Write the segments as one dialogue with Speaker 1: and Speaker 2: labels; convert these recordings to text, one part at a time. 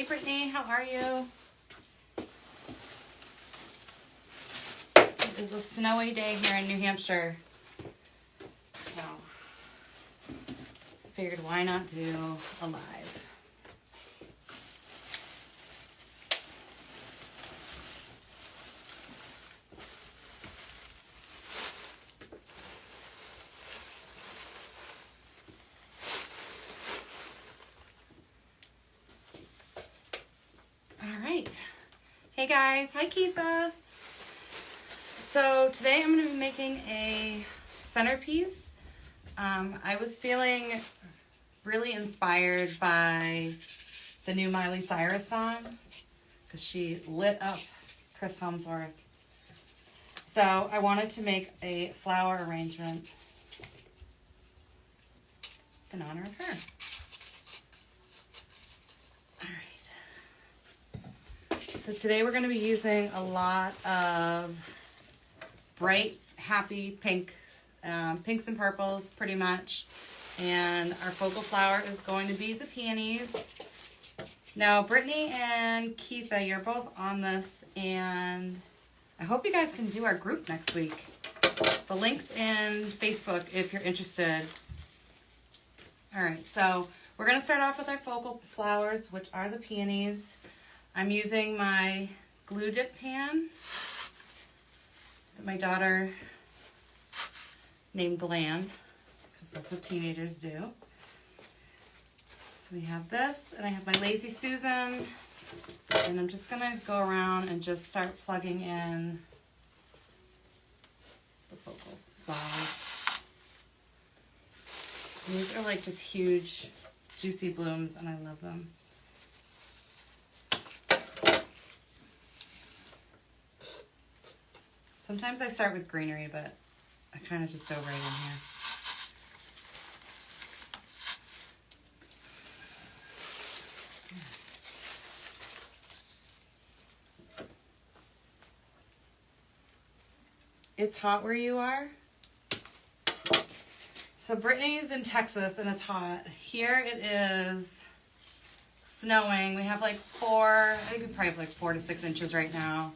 Speaker 1: Hey Brittany, how are you? It is a snowy day here in New Hampshire. So, figured why not do a live. Hey guys, hi Keitha. So today I'm going to be making a centerpiece. I was feeling really inspired by the new Miley Cyrus song because she lit up Chris Hemsworth. So I wanted to make a flower arrangement in honor of her. So today we're going to be using a lot of bright, happy pinks, pinks and purples pretty much. And our focal flower is going to be the peonies. Now Brittany and Keitha, you're both on this, and I hope you guys can do our group next week. The link's in Facebook if you're interested. Alright, so we're going to start off with our focal flowers, which are the peonies. I'm using my glue dip pan that my daughter named Gland, because that's what teenagers do. So we have this, and I have my Lazy Susan, and I'm just going to go around and just start plugging in the focal flowers. And these are like just huge, juicy blooms, and I love them. Sometimes I start with greenery, but I kind of just dove right in here. It's hot where you are? So Brittany's in Texas and it's hot. Here it is snowing. We have like I think we probably have like 4 to 6 inches right now.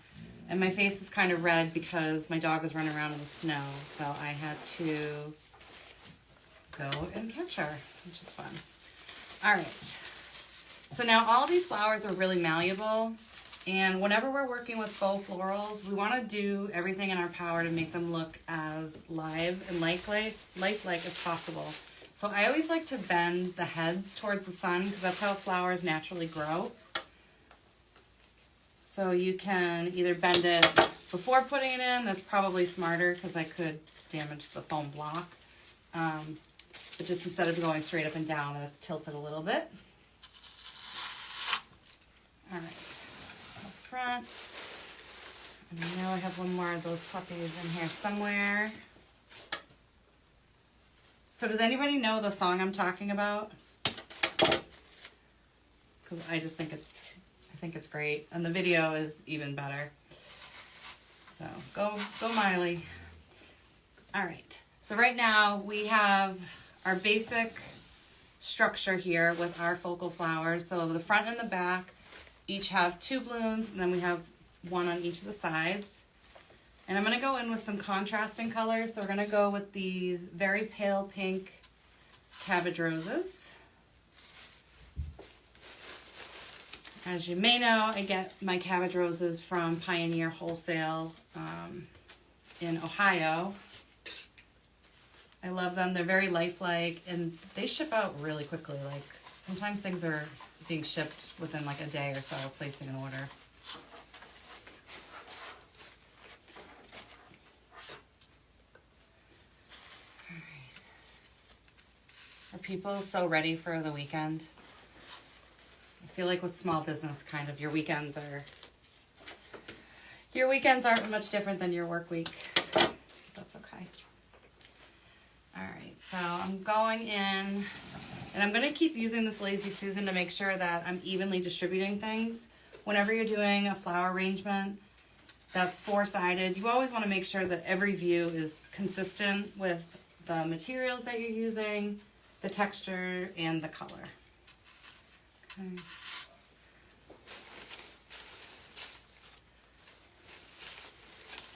Speaker 1: And my face is kind of red because my dog was running around in the snow. So I had to go and catch her, which is fun. All right. So now all these flowers are really malleable. And whenever we're working with faux florals, we want to do everything in our power to make them look as live and lifelike as possible. So I always like to bend the heads towards the sun because that's how flowers naturally grow. So you can either bend it before putting it in. That's probably smarter because I could damage the foam block. But just instead of going straight up and down, let's tilt it a little bit. All right, up front. And I know I have one more of those puppies in here somewhere. So does anybody know the song I'm talking about? Because I just think it's great, and the video is even better. So go Miley. All right. So right now we have our basic structure here with our focal flowers. So the front and the back each have 2 blooms, and then we have 1 on each of the sides. And I'm going to go in with some contrasting colors. So we're going to go with these very pale pink cabbage roses. As you may know, I get my cabbage roses from Pioneer Wholesale in Ohio. I love them. They're very lifelike, and they ship out really quickly. Like, sometimes things are being shipped within like a day or so of placing an order. All right. Are people so ready for the weekend? I feel like with small business, kind of, your weekends aren't much different than your work week. That's okay. All right, so I'm going in, and I'm going to keep using this Lazy Susan to make sure that I'm evenly distributing things. Whenever you're doing a flower arrangement that's 4-sided, you always want to make sure that every view is consistent with the materials that you're using, the texture, and the color. Okay.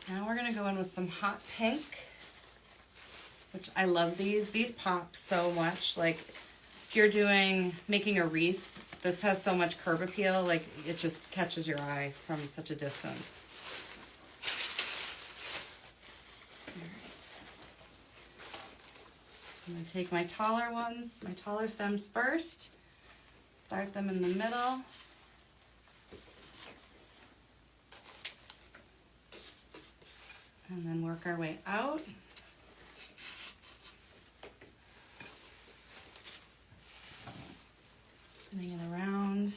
Speaker 1: Now we're gonna go in with some hot pink, which I love these. These pop so much. Like if you're making a wreath, this has so much curb appeal, like it just catches your eye from such a distance. I'm going to take my taller ones, my taller stems first, start them in the middle. And then work our way out. Spinning it around.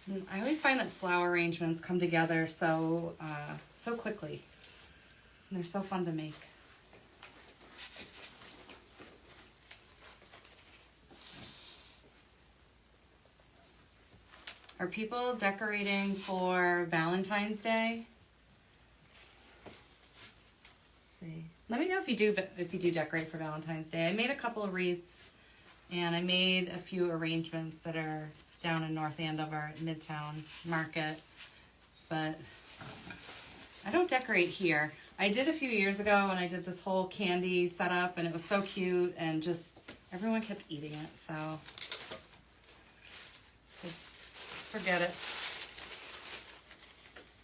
Speaker 1: And I always find that flower arrangements come together so quickly. And they're so fun to make. Are people decorating for Valentine's Day? Let's see. Let me know if you do decorate for Valentine's Day. I made a couple of wreaths, and I made a few arrangements that are down in North Andover at Midtown Market, but I don't decorate here. I did a few years ago when I did this whole candy setup, and it was so cute, and just everyone kept eating it, so forget it.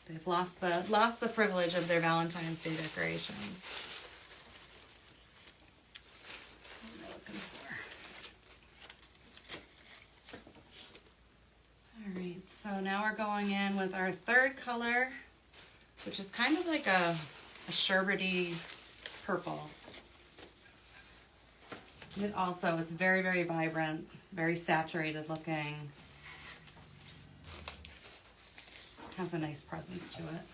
Speaker 1: They've lost the privilege of their Valentine's Day decorations. What am I looking for? All right, so now we're going in with our third color, which is kind of like a sherbety purple. And it's very, very vibrant, very saturated looking. Has a nice presence to it.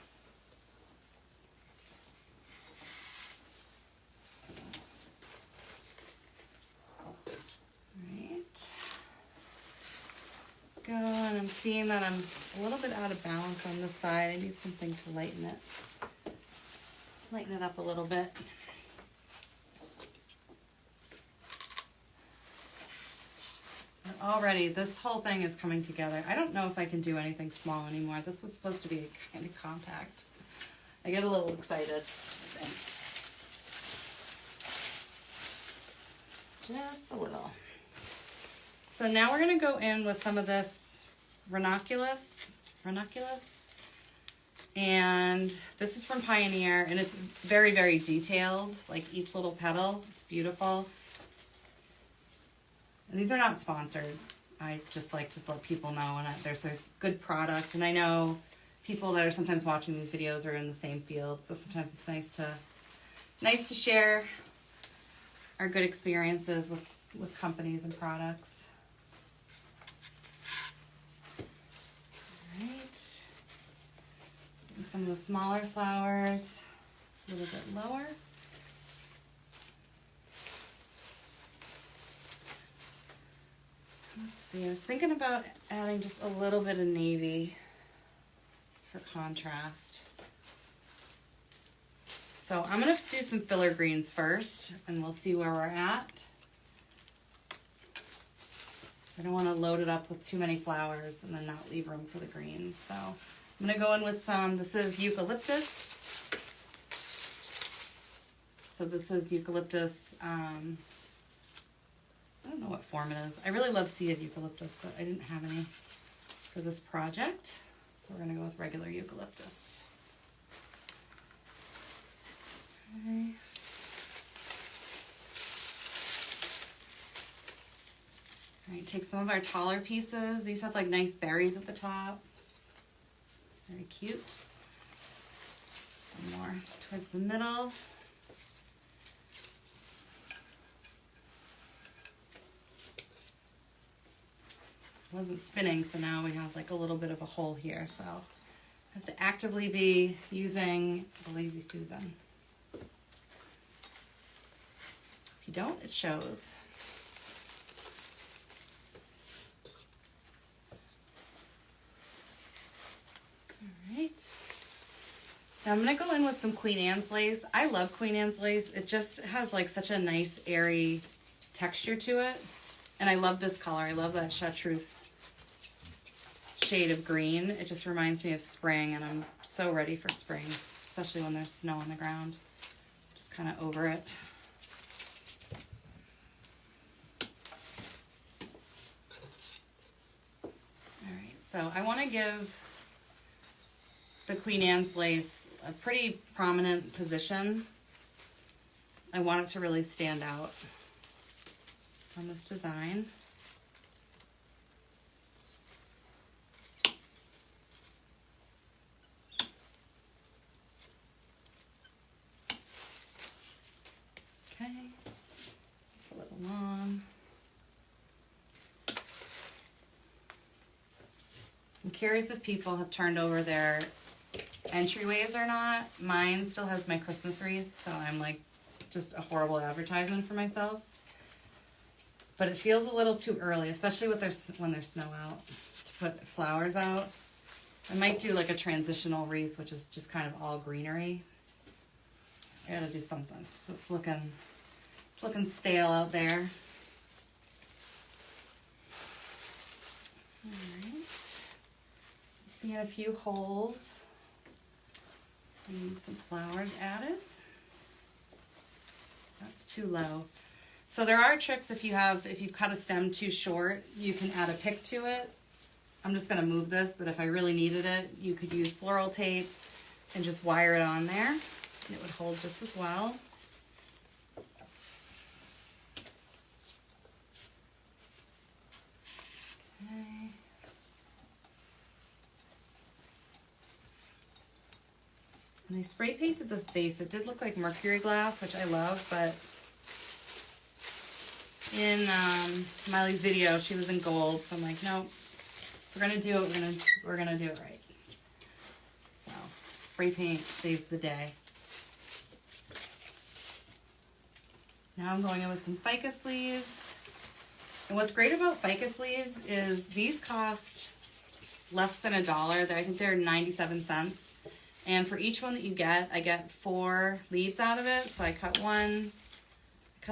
Speaker 1: Right. Go, and I'm seeing that I'm a little bit out of balance on this side. I need something to lighten it up a little bit. Already, this whole thing is coming together. I don't know if I can do anything small anymore. This was supposed to be kind of compact. I get a little excited, I think. Just a little. So now we're going to go in with some of this Ranunculus. And this is from Pioneer, and it's very, very detailed, like each little petal. It's beautiful. And these are not sponsored. I just like to let people know when there's a good product. And I know people that are sometimes watching these videos are in the same field, so sometimes it's nice to share our good experiences with companies and products. All right. And some of the smaller flowers, a little bit lower. Let's see, I was thinking about adding just a little bit of navy for contrast. So I'm going to do some filler greens first, and we'll see where we're at. I don't want to load it up with too many flowers and then not leave room for the greens. So I'm going to go in with this is eucalyptus. So this is eucalyptus, I don't know what form it is. I really love seeded eucalyptus, but I didn't have any for this project. So we're going to go with regular eucalyptus. Okay. All right, take some of our taller pieces. These have like nice berries at the top. Very cute. Some more towards the middle. Wasn't spinning, so now we have like a little bit of a hole here, so I have to actively be using the Lazy Susan. If you don't, it shows. All right. Now I'm going to go in with some Queen Anne's lace. I love Queen Anne's lace. It just has like such a nice airy texture to it. And I love this color. I love that chartreuse shade of green. It just reminds me of spring, and I'm so ready for spring. especially when there's snow on the ground. Just kind of over it. Alright, so I want to give the Queen Anne's lace a pretty prominent position. I want it to really stand out on this design. Okay, it's a little long. I'm curious if people have turned over their entryways or not. Mine still has my Christmas wreath, so I'm like just a horrible advertisement for myself. But it feels a little too early, especially with when there's snow out, to put flowers out. I might do like a transitional wreath, which is just kind of all greenery. I gotta do something. So it's looking stale out there. Alright. I'm seeing a few holes. I need some flowers added. That's too low. So there are tricks if you've cut a stem too short, you can add a pick to it. I'm just gonna move this, but if I really needed it, you could use floral tape and just wire it on there. It would hold just as well. Okay. And I spray painted this base. It did look like mercury glass, which I love, but in Miley's video, she was in gold, so I'm like, nope. If we're gonna do it, we're gonna do it right. So spray paint saves the day. Now I'm going in with some ficus leaves. And what's great about ficus leaves is these cost less than $1. I think they're 97 cents. And for each one that you get, I get 4 leaves out of it. So I cut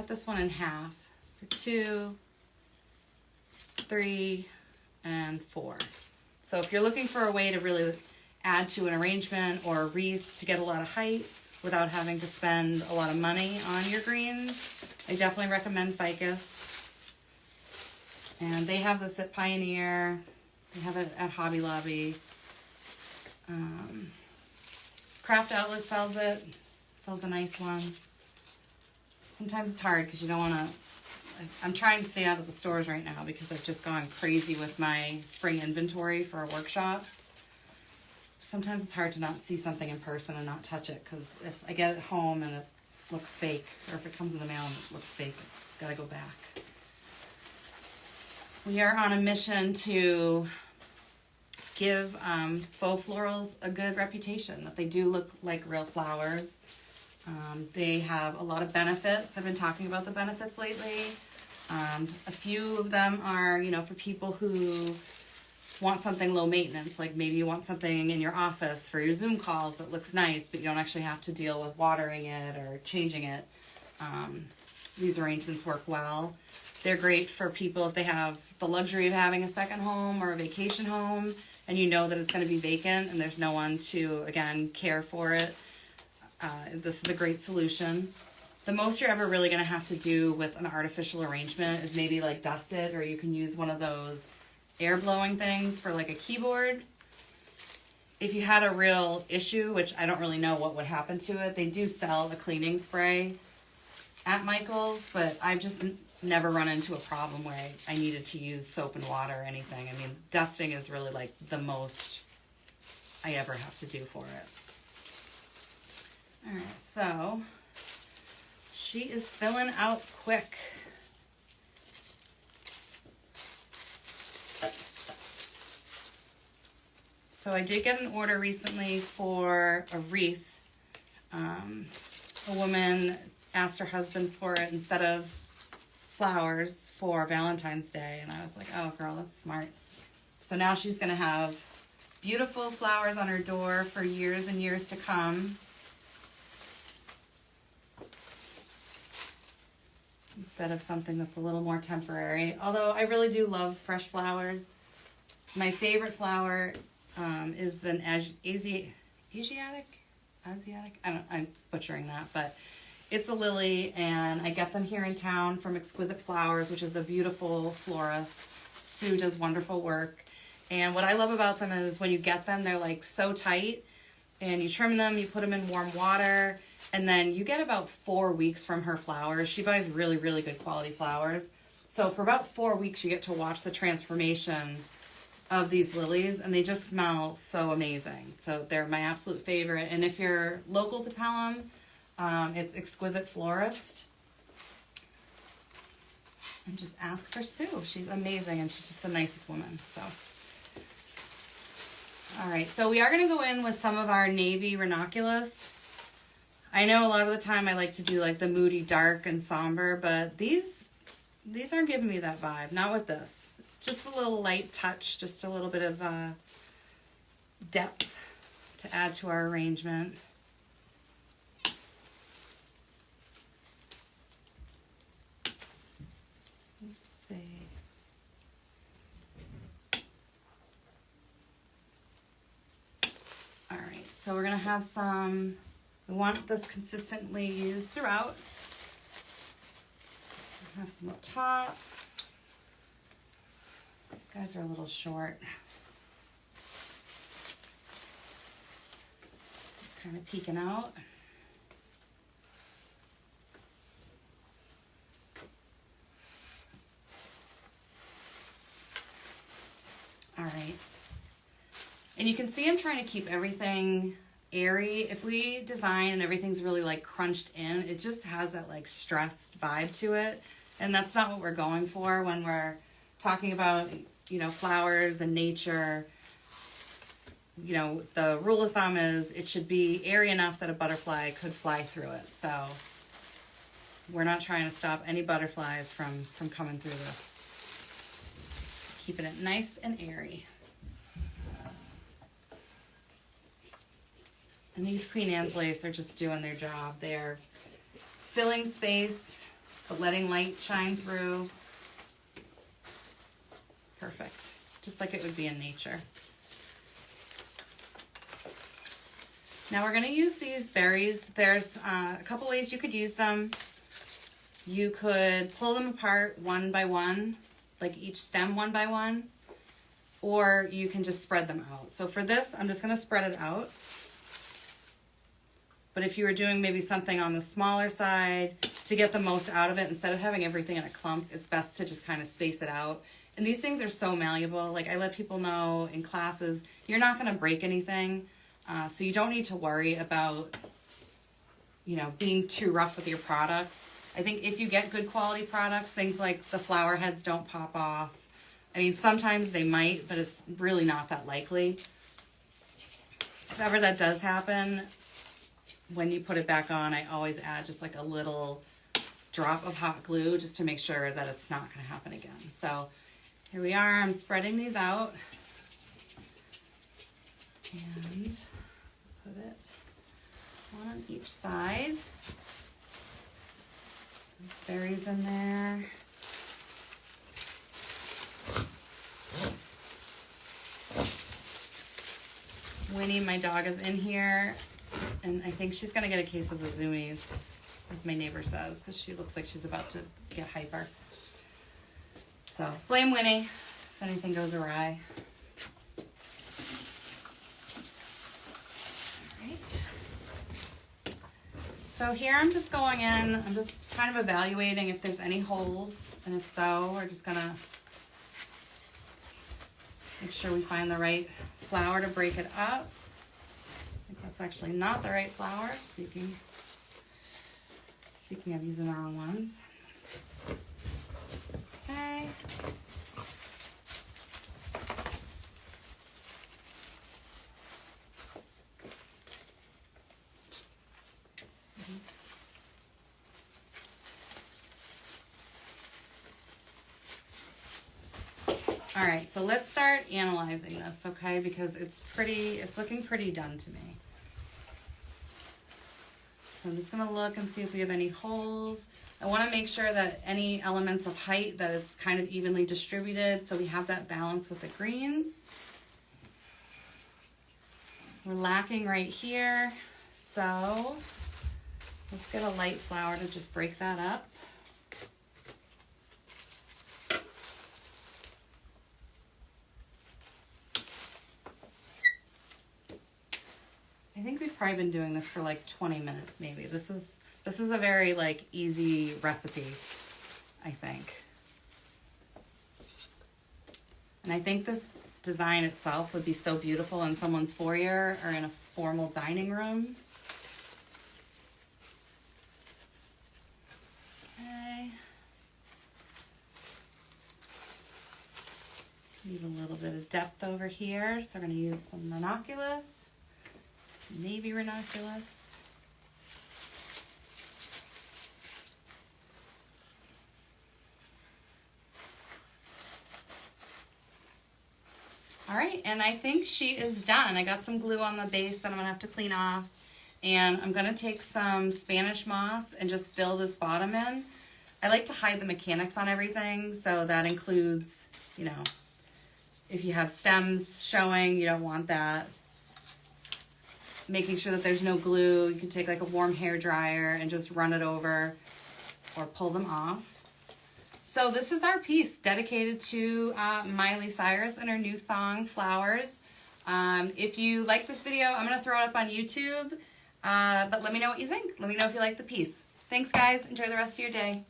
Speaker 1: this one in half for 2, 3, and 4. So if you're looking for a way to really add to an arrangement or a wreath to get a lot of height without having to spend a lot of money on your greens, I definitely recommend ficus. And they have this at Pioneer. They have it at Hobby Lobby. Craft Outlet sells it. Sells a nice one. Sometimes it's hard because you don't want to... I'm trying to stay out of the stores right now because I've just gone crazy with my spring inventory for our workshops. Sometimes it's hard to not see something in person and not touch it, because if I get it home and it looks fake, or if it comes in the mail and it looks fake, it's got to go back. We are on a mission to give faux florals a good reputation, that they do look like real flowers. They have a lot of benefits. I've been talking about the benefits lately. A few of them are, for people who want something low maintenance, like maybe you want something in your office for your Zoom calls that looks nice, but you don't actually have to deal with watering it or changing it. These arrangements work well. They're great for people if they have the luxury of having a second home or a vacation home, and you know that it's going to be vacant and there's no one to, again, care for it. This is a great solution. The most you're ever really going to have to do with an artificial arrangement is maybe like dust it, or you can use one of those air blowing things for like a keyboard. If you had a real issue, which I don't really know what would happen to it, they do sell a cleaning spray at Michael's, but I've just never run into a problem where I needed to use soap and water or anything. I mean, dusting is really like the most I ever have to do for it. All right, so she is filling out quick. So I did get an order recently for a wreath. A woman asked her husband for it instead of flowers for Valentine's Day, and I was like, oh girl, that's smart. So now she's going to have beautiful flowers on her door for years and years to come. Instead of something that's a little more temporary. Although I really do love fresh flowers. My favorite flower is an Asiatic Asiatic? I'm butchering that, but it's a lily, and I get them here in town from Exquisite Flowers, which is a beautiful florist. Sue does wonderful work. And what I love about them is when you get them, they're like so tight, and you trim them, you put them in warm water, and then you get about 4 weeks from her flowers. She buys really, really good quality flowers. So for about 4 weeks, you get to watch the transformation of these lilies, and they just smell so amazing. So they're my absolute favorite. And if you're local to Pelham, it's Exquisite Florist. And just ask for Sue. She's amazing, and she's just the nicest woman. So, all right. So we are going to go in with some of our navy ranunculus. I know a lot of the time I like to do like the moody dark and somber, but these aren't giving me that vibe. Not with this. Just a little light touch, just a little bit of depth to add to our arrangement. Let's see. All right, so we're going to have some, we want this consistently used throughout. Have some up top. These guys are a little short. Just kind of peeking out. All right. And you can see I'm trying to keep everything airy. If we design and everything's really like crunched in, it just has that like stressed vibe to it. And that's not what we're going for when we're talking about, you know, flowers and nature. You know, the rule of thumb is it should be airy enough that a butterfly could fly through it. So we're not trying to stop any butterflies from coming through this. Keeping it nice and airy. And these Queen Anne's lace are just doing their job. They're filling space, but letting light shine through. Perfect. Just like it would be in nature. Now we're going to use these berries. There's a couple ways you could use them. You could pull them apart one by one, like each stem one by one, or you can just spread them out. So for this, I'm just going to spread it out. But if you were doing maybe something on the smaller side to get the most out of it, instead of having everything in a clump, it's best to just kind of space it out. And these things are so malleable. Like I let people know in classes, you're not going to break anything. So you don't need to worry about, you know, being too rough with your products. I think if you get good quality products, things like the flower heads don't pop off. I mean, sometimes they might, but it's really not that likely. If ever that does happen, when you put it back on, I always add just like a little drop of hot glue just to make sure that it's not going to happen again. So here we are. I'm spreading these out. And put it one on each side. There's berries in there. Winnie, my dog, is in here. And I think she's going to get a case of the zoomies, as my neighbor says, because she looks like she's about to get hyper. So, blame Winnie if anything goes awry. All right. So here I'm just going in, I'm just kind of evaluating if there's any holes, and if so, we're just going to make sure we find the right flower to break it up. That's actually not the right flower, speaking of using the wrong ones. Okay. All right, so let's start analyzing this, okay? Because it's looking pretty done to me. So I'm just going to look and see if we have any holes. I want to make sure that any elements of height, that it's kind of evenly distributed, so we have that balance with the greens. We're lacking right here, So let's get a light flower to just break that up. I think we've probably been doing this for like 20 minutes maybe. This is a very like easy recipe, I think. And I think this design itself would be so beautiful in someone's foyer or in a formal dining room. Okay. Need a little bit of depth over here, so we're going to use some ranunculus, navy ranunculus. All right, and I think she is done. I got some glue on the base that I'm gonna have to clean off. And I'm gonna take some Spanish moss and just fill this bottom in. I like to hide the mechanics on everything, so that includes, you know, if you have stems showing, you don't want that. Making sure that there's no glue. You can take like a warm hair dryer and just run it over or pull them off. So this is our piece dedicated to Miley Cyrus and her new song, Flowers. If you like this video, I'm going to throw it up on YouTube. But let me know what you think. Let me know if you like the piece. Thanks, guys. Enjoy the rest of your day.